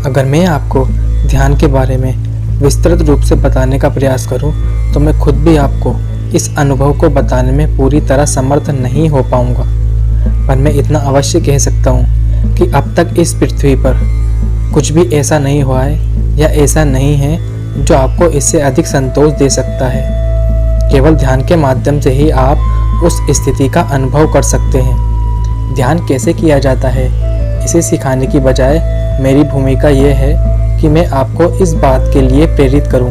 अगर मैं आपको ध्यान के बारे में विस्तृत रूप से बताने का प्रयास करूं, तो मैं खुद भी आपको इस अनुभव को बताने में पूरी तरह समर्थ नहीं हो पाऊंगा। पर मैं इतना अवश्य कह सकता हूं कि अब तक इस पृथ्वी पर कुछ भी ऐसा नहीं हुआ है या ऐसा नहीं है जो आपको इससे अधिक संतोष दे सकता है। केवल ध्यान के माध्यम से ही आप उस स्थिति का अनुभव कर सकते हैं। ध्यान कैसे किया जाता है, इसे सिखाने की बजाय मेरी भूमिका यह है कि मैं आपको इस बात के लिए प्रेरित करूं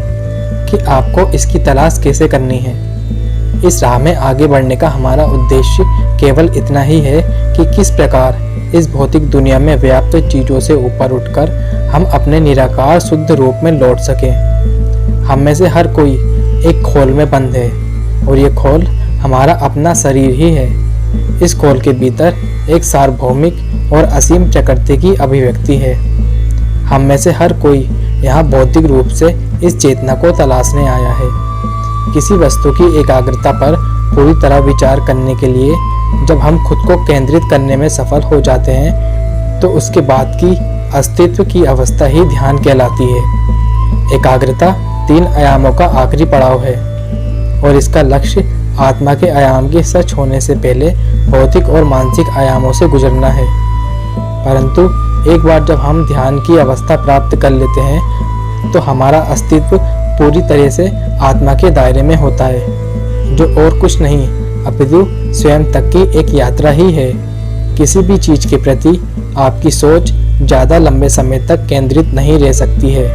कि आपको इसकी तलाश कैसे करनी है। इस राह में आगे बढ़ने का हमारा उद्देश्य केवल इतना ही है कि किस प्रकार इस भौतिक दुनिया में व्याप्त चीज़ों से ऊपर उठकर हम अपने निराकार शुद्ध रूप में लौट सकें। हम में से हर कोई एक खोल में बंद है और ये खोल हमारा अपना शरीर ही है। इस खोल के भीतर एक सार्वभौमिक और असीम प्रकृति की अभिव्यक्ति है। हम में से हर कोई यहाँ भौतिक रूप से इस चेतना को तलाशने आया है। किसी वस्तु की एकाग्रता पर पूरी तरह विचार करने के लिए जब हम खुद को केंद्रित करने में सफल हो जाते हैं, तो उसके बाद की अस्तित्व की अवस्था ही ध्यान कहलाती है। एकाग्रता 3 आयामों का आखिरी पड़ाव है और इसका लक्ष्य आत्मा के आयाम के सच होने से पहले भौतिक और मानसिक आयामों से गुजरना है। परंतु एक बार जब हम ध्यान की अवस्था प्राप्त कर लेते हैं, तो हमारा अस्तित्व पूरी तरह से आत्मा के दायरे में होता है, जो और कुछ नहीं अपितु स्वयं तक की एक यात्रा ही है। किसी भी चीज के प्रति आपकी सोच ज्यादा लंबे समय तक केंद्रित नहीं रह सकती है,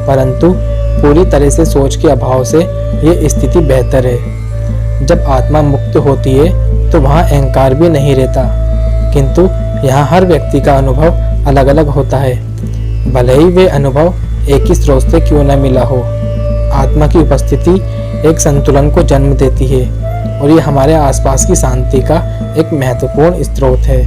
परंतु पूरी तरह से सोच के अभाव से ये स्थिति बेहतर है। जब आत्मा मुक्त होती है तो वहाँ अहंकार भी नहीं रहता, किंतु यहाँ हर व्यक्ति का अनुभव अलग अलग होता है, भले ही वे अनुभव एक ही स्रोत से क्यों न मिला हो। आत्मा की उपस्थिति एक संतुलन को जन्म देती है और ये हमारे आसपास की शांति का एक महत्वपूर्ण स्रोत है।